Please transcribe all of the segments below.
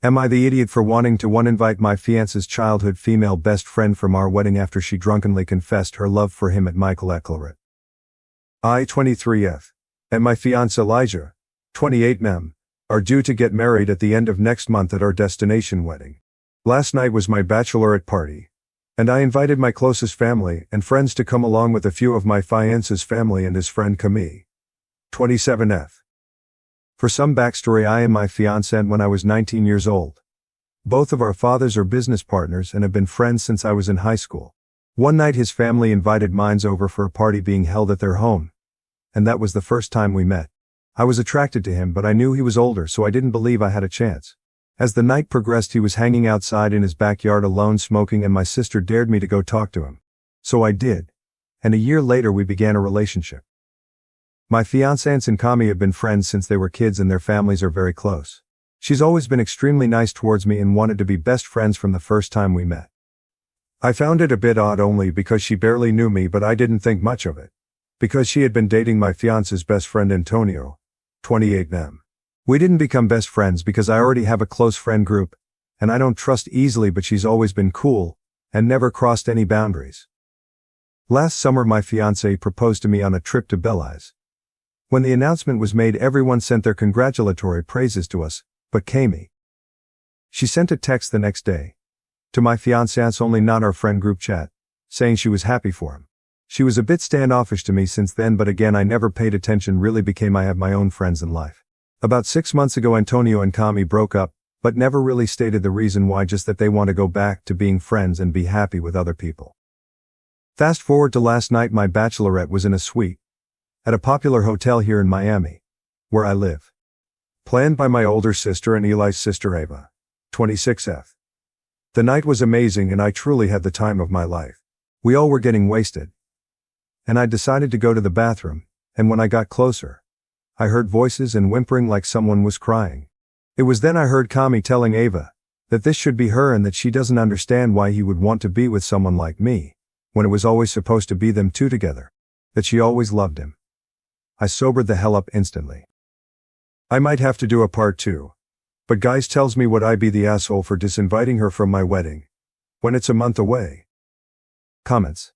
Am I the idiot for wanting to uninvite my fiancé's childhood female best friend from our wedding after she drunkenly confessed her love for him at my bachelorette? I, 23F, and my fiancé Elijah, 28M, are due to get married at the end of next month at our destination wedding. Last night was my bachelorette party, and I invited my closest family and friends to come along with a few of my fiancé's family and his friend Camille, 27F. For some backstory, I and my fiancé when I was 19 years old. Both of our fathers are business partners and have been friends since I was in high school. One night his family invited mine over for a party being held at their home, and that was the first time we met. I was attracted to him, but I knew he was older, so I didn't believe I had a chance. As the night progressed, he was hanging outside in his backyard alone smoking, and my sister dared me to go talk to him. So I did, and a year later we began a relationship. My fiancée and Camille have been friends since they were kids, and their families are very close. She's always been extremely nice towards me and wanted to be best friends from the first time we met. I found it a bit odd only because she barely knew me, but I didn't think much of it, because she had been dating my fiancé's best friend Antonio, 28M. We didn't become best friends because I already have a close friend group, and I don't trust easily, but she's always been cool and never crossed any boundaries. Last summer my fiancé proposed to me on a trip to Belize. When the announcement was made, everyone sent their congratulatory praises to us, but Camille. She sent a text the next day, to my fiancé only, not our friend group chat, saying she was happy for him. She was a bit standoffish to me since then, but again I never paid attention, really became I have my own friends in life. About 6 months ago Antonio and Camille broke up, but never really stated the reason why, just that they want to go back to being friends and be happy with other people. Fast forward to last night, my bachelorette was in a suite at a popular hotel here in Miami, where I live. Planned by my older sister and Eli's sister Ava, 26F. The night was amazing and I truly had the time of my life. We all were getting wasted, and I decided to go to the bathroom, and when I got closer, I heard voices and whimpering like someone was crying. It was then I heard Camille telling Ava that this should be her and that she doesn't understand why he would want to be with someone like me, when it was always supposed to be them two together, that she always loved him. I sobered the hell up instantly. I might have to do a part 2. But guys tells me would I be the asshole for disinviting her from my wedding, when it's a month away? Comments.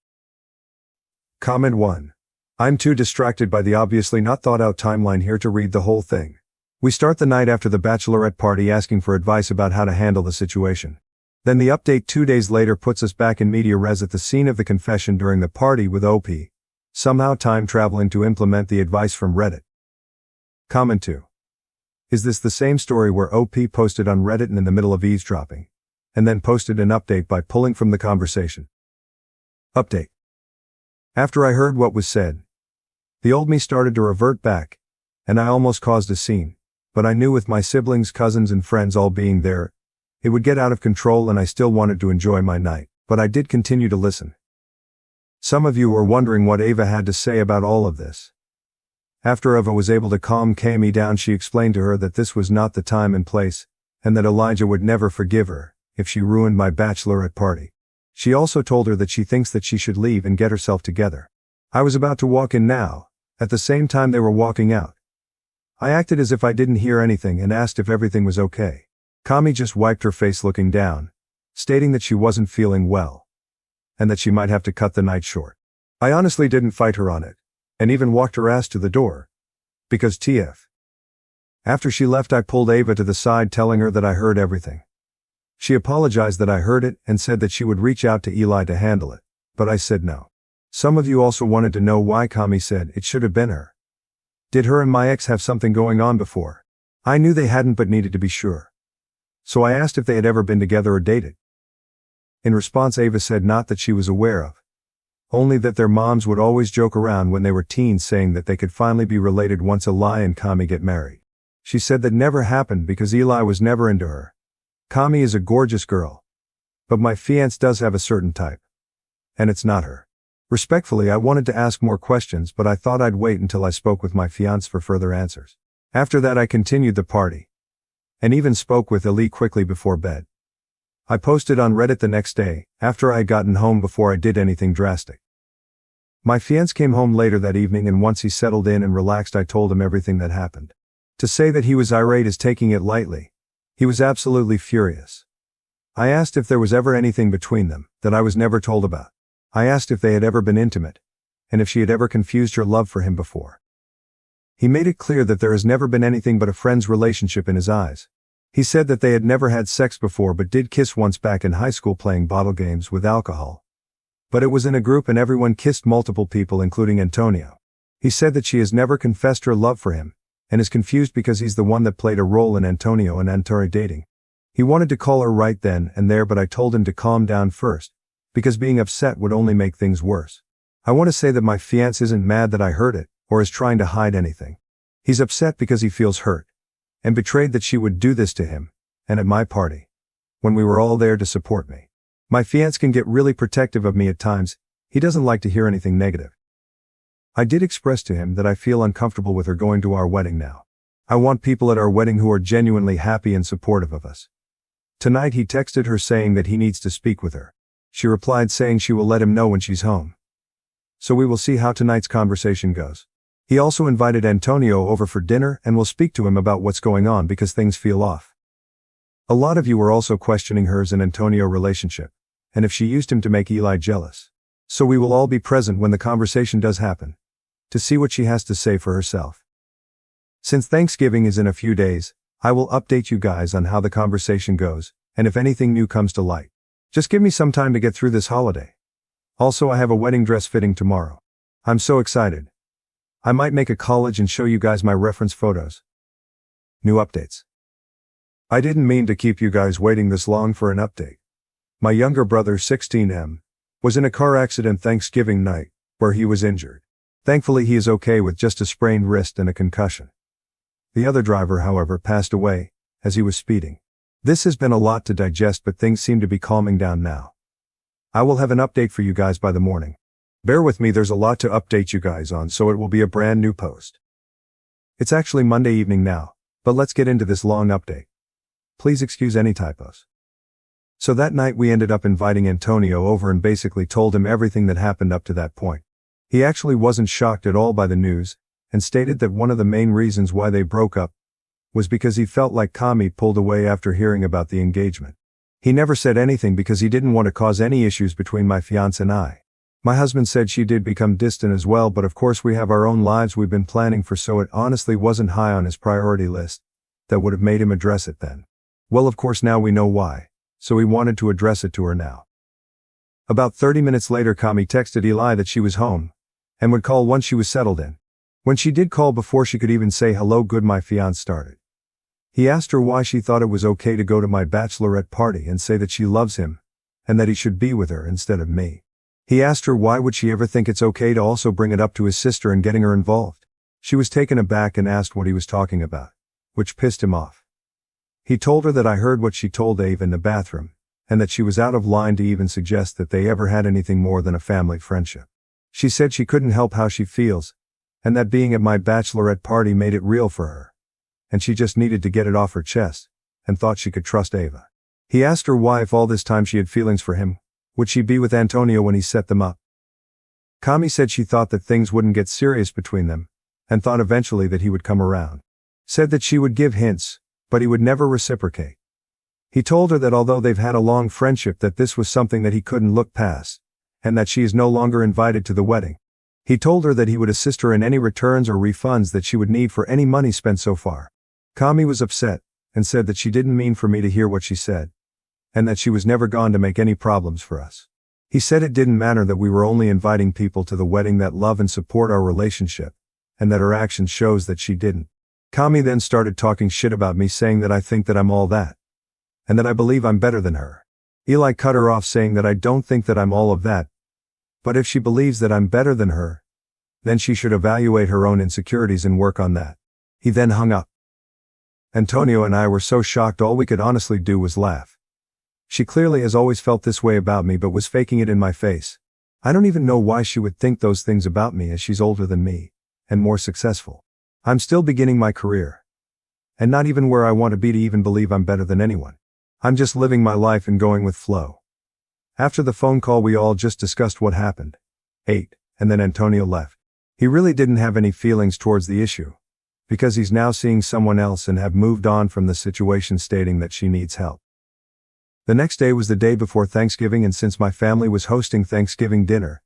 Comment 1. I'm too distracted by the obviously not thought out timeline here to read the whole thing. We start the night after the bachelorette party asking for advice about how to handle the situation. Then the update 2 days later puts us back in media res at the scene of the confession during the party with OP, somehow time traveling to implement the advice from Reddit. Comment 2. Is this the same story where OP posted on Reddit and in the middle of eavesdropping, and then posted an update by pulling from the conversation? Update. After I heard what was said, the old me started to revert back, and I almost caused a scene, but I knew with my siblings, cousins and friends all being there, it would get out of control, and I still wanted to enjoy my night, but I did continue to listen. Some of you were wondering what Ava had to say about all of this. After Ava was able to calm Camille down, she explained to her that this was not the time and place, and that Elijah would never forgive her if she ruined my bachelorette party. She also told her that she thinks that she should leave and get herself together. I was about to walk in now, at the same time they were walking out. I acted as if I didn't hear anything and asked if everything was okay. Camille just wiped her face looking down, stating that she wasn't feeling well, and that she might have to cut the night short. I honestly didn't fight her on it, and even walked her ass to the door, because TF. After she left I pulled Ava to the side telling her that I heard everything. She apologized that I heard it and said that she would reach out to Eli to handle it, but I said no. Some of you also wanted to know why Camille said it should have been her. Did her and my ex have something going on before? I knew they hadn't but needed to be sure. So I asked if they had ever been together or dated. In response Ava said not that she was aware of, only that their moms would always joke around when they were teens saying that they could finally be related once Eli and Camille get married. She said that never happened because Eli was never into her. Camille is a gorgeous girl, but my fiancé does have a certain type, and it's not her. Respectfully, I wanted to ask more questions, but I thought I'd wait until I spoke with my fiancé for further answers. After that I continued the party, and even spoke with Eli quickly before bed. I posted on Reddit the next day, after I had gotten home before I did anything drastic. My fiancé came home later that evening, and once he settled in and relaxed I told him everything that happened. To say that he was irate is taking it lightly, He was absolutely furious. I asked if there was ever anything between them that I was never told about. I asked if they had ever been intimate, and if she had ever confused her love for him before. He made it clear that there has never been anything but a friend's relationship in his eyes. He said that they had never had sex before but did kiss once back in high school playing bottle games with alcohol. But it was in a group and everyone kissed multiple people including Antonio. He said that she has never confessed her love for him, and is confused because he's the one that played a role in Antonio and Antori dating. He wanted to call her right then and there, but I told him to calm down first, because being upset would only make things worse. I want to say that my fiancé isn't mad that I heard it, or is trying to hide anything. He's upset because he feels hurt, and betrayed that she would do this to him, and at my party, when we were all there to support me. My fiancé can get really protective of me at times. He doesn't like to hear anything negative. I did express to him that I feel uncomfortable with her going to our wedding now. I want people at our wedding who are genuinely happy and supportive of us. Tonight he texted her saying that he needs to speak with her. She replied saying she will let him know when she's home. So we will see how tonight's conversation goes. He also invited Antonio over for dinner and will speak to him about what's going on because things feel off. A lot of you are also questioning hers and Antonio relationship, and if she used him to make Eli jealous. So we will all be present when the conversation does happen, to see what she has to say for herself. Since Thanksgiving is in a few days, I will update you guys on how the conversation goes, and if anything new comes to light. Just give me some time to get through this holiday. Also, I have a wedding dress fitting tomorrow. I'm so excited. I might make a collage and show you guys my reference photos. New updates. I didn't mean to keep you guys waiting this long for an update. My younger brother 16M was in a car accident Thanksgiving night, where he was injured. Thankfully he is okay with just a sprained wrist and a concussion. The other driver, however, passed away, as he was speeding. This has been a lot to digest, but things seem to be calming down now. I will have an update for you guys by the morning. Bear with me, there's a lot to update you guys on, so it will be a brand new post. It's actually Monday evening now, but let's get into this long update. Please excuse any typos. So that night we ended up inviting Antonio over and basically told him everything that happened up to that point. He actually wasn't shocked at all by the news, and stated that one of the main reasons why they broke up was because he felt like Kami pulled away after hearing about the engagement. He never said anything because he didn't want to cause any issues between my fiancé and I. My husband said she did become distant as well, but of course we have our own lives we've been planning for, so it honestly wasn't high on his priority list. That would have made him address it then. Well, of course now we know why, so he wanted to address it to her now. About 30 minutes later Kami texted Eli that she was home, and would call once she was settled in. When she did call, before she could even say hello, good my fiancé started. He asked her why she thought it was okay to go to my bachelorette party and say that she loves him, and that he should be with her instead of me. He asked her why would she ever think it's okay to also bring it up to his sister and getting her involved. She was taken aback and asked what he was talking about, which pissed him off. He told her that I heard what she told Ave in the bathroom, and that she was out of line to even suggest that they ever had anything more than a family friendship. She said she couldn't help how she feels, and that being at my bachelorette party made it real for her, and she just needed to get it off her chest, and thought she could trust Ava. He asked her why, if all this time she had feelings for him, would she be with Antonio when he set them up. Kami said she thought that things wouldn't get serious between them, and thought eventually that he would come around. Said that she would give hints, but he would never reciprocate. He told her that although they've had a long friendship, that this was something that he couldn't look past, and that she is no longer invited to the wedding. He told her that he would assist her in any returns or refunds that she would need for any money spent so far. Kami was upset, and said that she didn't mean for me to hear what she said, and that she was never gone to make any problems for us. He said it didn't matter that we were only inviting people to the wedding that love and support our relationship, and that her actions shows that she didn't. Kami then started talking shit about me, saying that I think that I'm all that, and that I believe I'm better than her. Eli cut her off, saying that I don't think that I'm all of that, but if she believes that I'm better than her, then she should evaluate her own insecurities and work on that. He then hung up. Antonio and I were so shocked, all we could honestly do was laugh. She clearly has always felt this way about me, but was faking it in my face. I don't even know why she would think those things about me, as she's older than me, and more successful. I'm still beginning my career, and not even where I want to be to even believe I'm better than anyone. I'm just living my life and going with flow. After the phone call we all just discussed what happened, ate, and then Antonio left. He really didn't have any feelings towards the issue, because he's now seeing someone else and have moved on from the situation, stating that she needs help. The next day was the day before Thanksgiving, and since my family was hosting Thanksgiving dinner,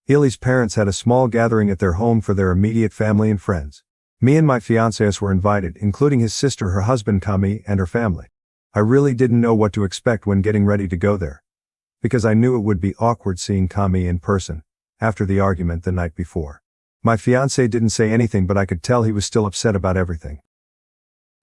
Ely's parents had a small gathering at their home for their immediate family and friends. Me and my fiancé were invited, including his sister, her husband Kami, and her family. I really didn't know what to expect when getting ready to go there, because I knew it would be awkward seeing Kami in person after the argument the night before. My fiancé didn't say anything, but I could tell he was still upset about everything.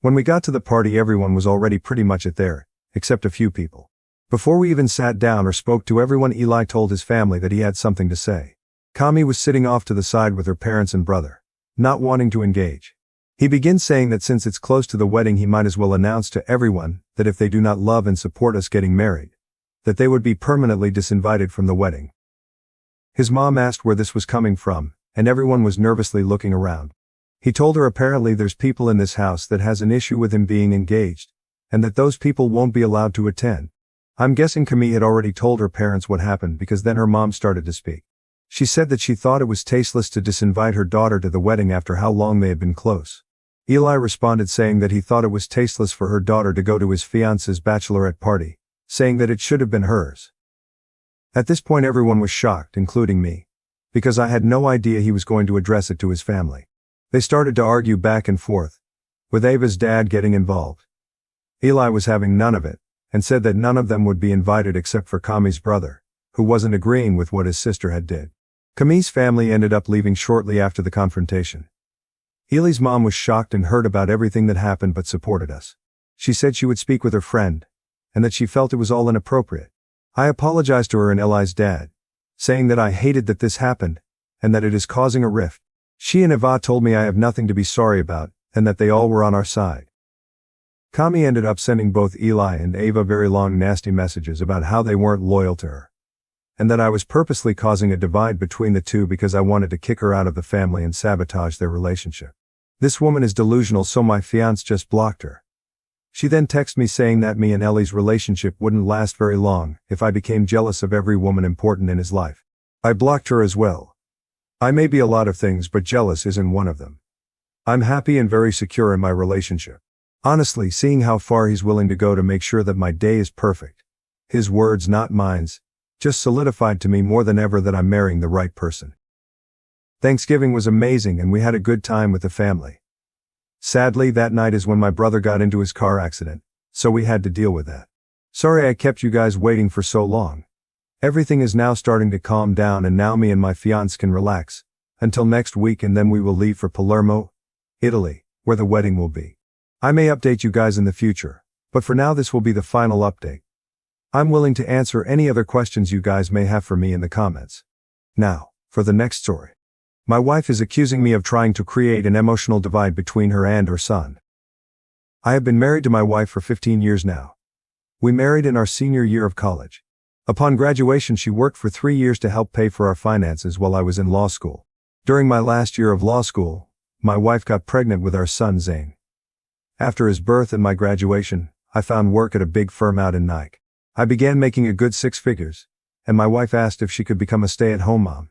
When we got to the party, everyone was already pretty much there, except a few people. Before we even sat down or spoke to everyone, Eli told his family that he had something to say. Kami was sitting off to the side with her parents and brother, not wanting to engage. He begins saying that since it's close to the wedding, he might as well announce to everyone that if they do not love and support us getting married, that they would be permanently disinvited from the wedding. His mom asked where this was coming from, and everyone was nervously looking around. He told her apparently there's people in this house that has an issue with him being engaged, and that those people won't be allowed to attend. I'm guessing Kami had already told her parents what happened, because then her mom started to speak. She said that she thought it was tasteless to disinvite her daughter to the wedding after how long they had been close. Eli responded saying that he thought it was tasteless for her daughter to go to his fiancé's bachelorette party, saying that it should have been hers. At this point everyone was shocked, including me, because I had no idea he was going to address it to his family. They started to argue back and forth, with Ava's dad getting involved. Eli was having none of it, and said that none of them would be invited except for Kami's brother, who wasn't agreeing with what his sister had did. Kami's family ended up leaving shortly after the confrontation. Ely's mom was shocked and heard about everything that happened but supported us. She said she would speak with her friend, and that she felt it was all inappropriate. I apologized to her and Eli's dad, saying that I hated that this happened, and that it is causing a rift. She and Eva told me I have nothing to be sorry about, and that they all were on our side. Kami ended up sending both Eli and Ava very long nasty messages about how they weren't loyal to her, and that I was purposely causing a divide between the two because I wanted to kick her out of the family and sabotage their relationship. This woman is delusional, so my fiancé just blocked her. She then texted me saying that me and Ellie's relationship wouldn't last very long if I became jealous of every woman important in his life. I blocked her as well. I may be a lot of things, but jealous isn't one of them. I'm happy and very secure in my relationship. Honestly, seeing how far he's willing to go to make sure that my day is perfect, his words not mine's, just solidified to me more than ever that I'm marrying the right person. Thanksgiving was amazing and we had a good time with the family. Sadly, that night is when my brother got into his car accident, so we had to deal with that. Sorry I kept you guys waiting for so long. Everything is now starting to calm down and now me and my fiancé can relax until next week, and then we will leave for Palermo, Italy, where the wedding will be. I may update you guys in the future, but for now this will be the final update. I'm willing to answer any other questions you guys may have for me in the comments. Now, for the next story. My wife is accusing me of trying to create an emotional divide between her and her son. I have been married to my wife for 15 years now. We married in our senior year of college. Upon graduation, she worked for 3 years to help pay for our finances while I was in law school. During my last year of law school, my wife got pregnant with our son Zane. After his birth and my graduation, I found work at a big firm out in Nike. I began making a good 6 figures, and my wife asked if she could become a stay-at-home mom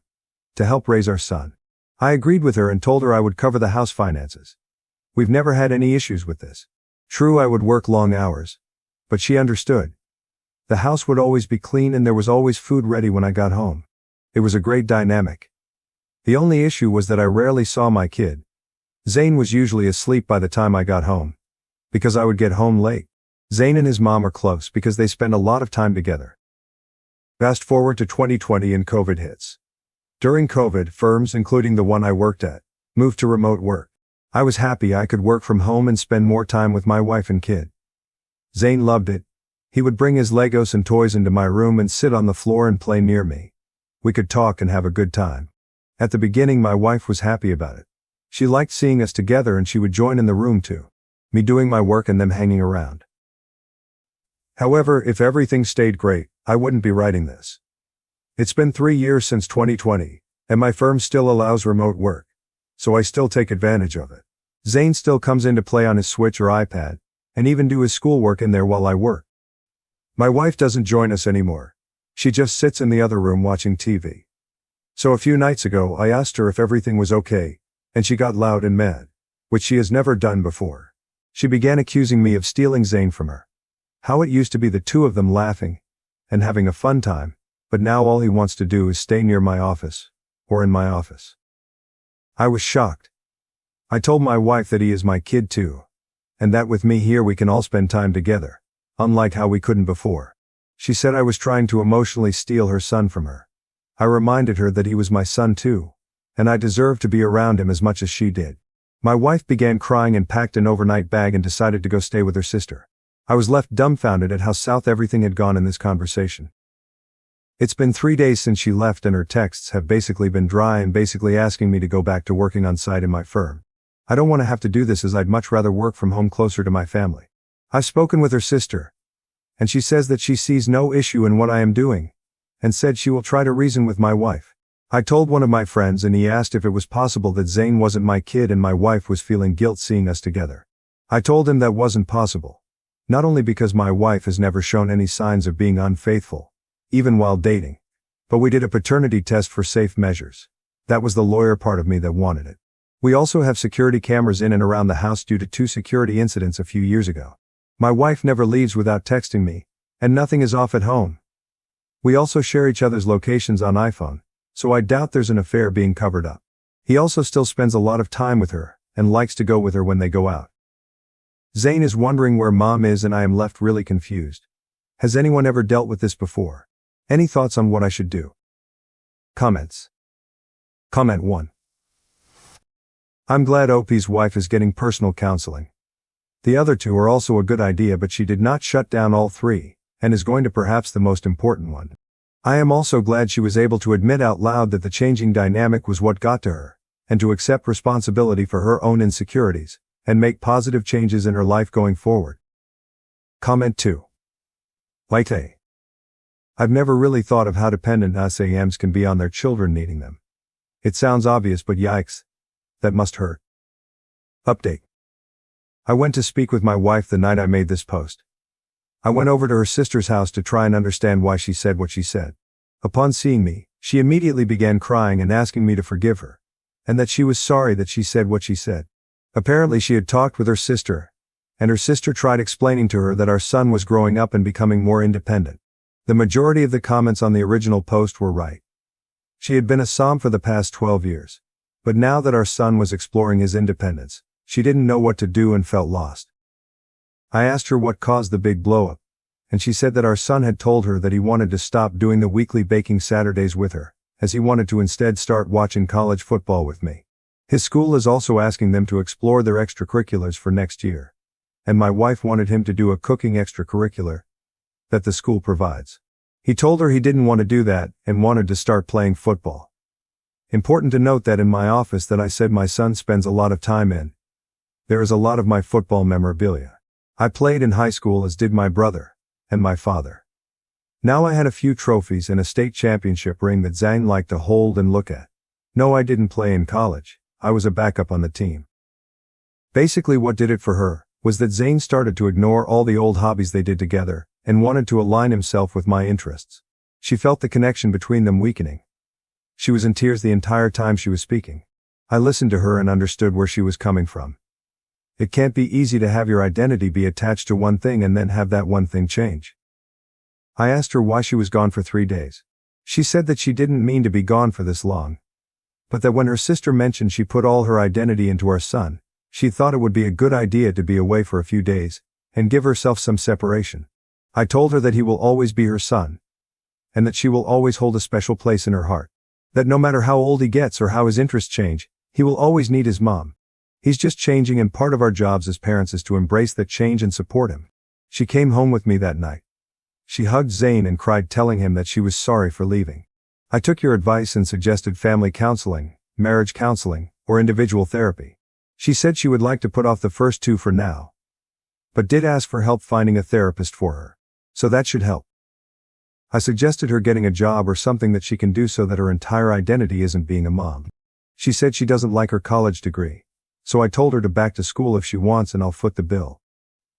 to help raise our son. I agreed with her and told her I would cover the house finances. We've never had any issues with this. True, I would work long hours, but she understood. The house would always be clean and there was always food ready when I got home. It was a great dynamic. The only issue was that I rarely saw my kid. Zane was usually asleep by the time I got home, because I would get home late. Zane and his mom are close because they spend a lot of time together. Fast forward to 2020 and COVID hits. During COVID, firms, including the one I worked at, moved to remote work. I was happy I could work from home and spend more time with my wife and kid. Zane loved it. He would bring his Legos and toys into my room and sit on the floor and play near me. We could talk and have a good time. At the beginning, my wife was happy about it. She liked seeing us together and she would join in the room too, me doing my work and them hanging around. However, if everything stayed great, I wouldn't be writing this. It's been 3 years since 2020, and my firm still allows remote work, so I still take advantage of it. Zane still comes in to play on his Switch or iPad, and even do his schoolwork in there while I work. My wife doesn't join us anymore. She just sits in the other room watching TV. So a few nights ago, I asked her if everything was okay, and she got loud and mad. which she has never done before. She began accusing me of stealing Zayn from her. How it used to be the two of them laughing and having a fun time, but now all he wants to do is stay near my office, or in my office. I was shocked. I told my wife that he is my kid too, and that with me here we can all spend time together, unlike how we couldn't before. She said I was trying to emotionally steal her son from her. I reminded her that he was my son too, and I deserved to be around him as much as she did. My wife began crying and packed an overnight bag and decided to go stay with her sister. I was left dumbfounded at how south everything had gone in this conversation. It's been 3 days since she left and her texts have basically been dry and basically asking me to go back to working on site in my firm. I don't want to have to do this as I'd much rather work from home closer to my family. I've spoken with her sister, and she says that she sees no issue in what I am doing, and said she will try to reason with my wife. I told one of my friends and he asked if it was possible that Zayn wasn't my kid and my wife was feeling guilt seeing us together. I told him that wasn't possible. Not only because my wife has never shown any signs of being unfaithful, even while dating, but we did a paternity test for safe measures. That was the lawyer part of me that wanted it. We also have security cameras in and around the house due to 2 security incidents a few years ago. My wife never leaves without texting me, and nothing is off at home. We also share each other's locations on iPhone, so I doubt there's an affair being covered up. He also still spends a lot of time with her, and likes to go with her when they go out. Zayn is wondering where mom is and I am left really confused. Has anyone ever dealt with this before? Any thoughts on what I should do? Comments. Comment 1. I'm glad OP's wife is getting personal counseling. The other 2 are also a good idea, but she did not shut down all 3, and is going to perhaps the most important one. I am also glad she was able to admit out loud that the changing dynamic was what got to her, and to accept responsibility for her own insecurities, and make positive changes in her life going forward. Comment 2. AITA. I've never really thought of how dependent SAMs can be on their children needing them. It sounds obvious, but yikes. That must hurt. Update. I went to speak with my wife the night I made this post. I went over to her sister's house to try and understand why she said what she said. Upon seeing me, she immediately began crying and asking me to forgive her, and that she was sorry that she said what she said. Apparently she had talked with her sister, and her sister tried explaining to her that our son was growing up and becoming more independent. The majority of the comments on the original post were right. She had been a SAM for the past 12 years. But now that our son was exploring his independence, she didn't know what to do and felt lost. I asked her what caused the big blow-up, and she said that our son had told her that he wanted to stop doing the weekly baking Saturdays with her, as he wanted to instead start watching college football with me. His school is also asking them to explore their extracurriculars for next year, and my wife wanted him to do a cooking extracurricular that the school provides. He told her he didn't want to do that and wanted to start playing football. Important to note that in my office that I said my son spends a lot of time in, there is a lot of my football memorabilia. I played in high school, as did my brother and my father. Now I had a few trophies and a state championship ring that Zayn liked to hold and look at. No, I didn't play in college. I was a backup on the team. Basically what did it for her was that Zayn started to ignore all the old hobbies they did together and wanted to align himself with my interests. She felt the connection between them weakening. She was in tears the entire time she was speaking. I listened to her and understood where she was coming from. It can't be easy to have your identity be attached to one thing and then have that one thing change. I asked her why she was gone for 3 days. She said that she didn't mean to be gone for this long, but that when her sister mentioned she put all her identity into our son, she thought it would be a good idea to be away for a few days and give herself some separation. I told her that he will always be her son, and that she will always hold a special place in her heart. That no matter how old he gets or how his interests change, he will always need his mom. He's just changing, and part of our jobs as parents is to embrace that change and support him. She came home with me that night. She hugged Zayn and cried, telling him that she was sorry for leaving. I took your advice and suggested family counseling, marriage counseling, or individual therapy. She said she would like to put off the first 2 for now, but did ask for help finding a therapist for her. So that should help. I suggested her getting a job or something that she can do so that her entire identity isn't being a mom. She said she doesn't like her college degree, so I told her to back to school if she wants and I'll foot the bill.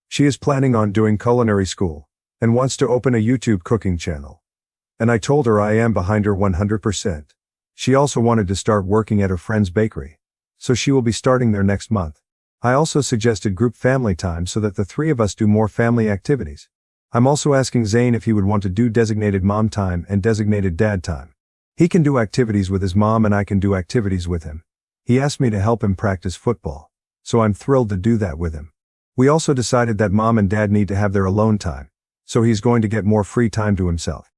She is planning on doing culinary school, and wants to open a YouTube cooking channel. And I told her I am behind her 100%. She also wanted to start working at her friend's bakery, so she will be starting there next month. I also suggested group family time so that the three of us do more family activities. I'm also asking Zane if he would want to do designated mom time and designated dad time. He can do activities with his mom and I can do activities with him. He asked me to help him practice football, so I'm thrilled to do that with him. We also decided that mom and dad need to have their alone time, so he's going to get more free time to himself.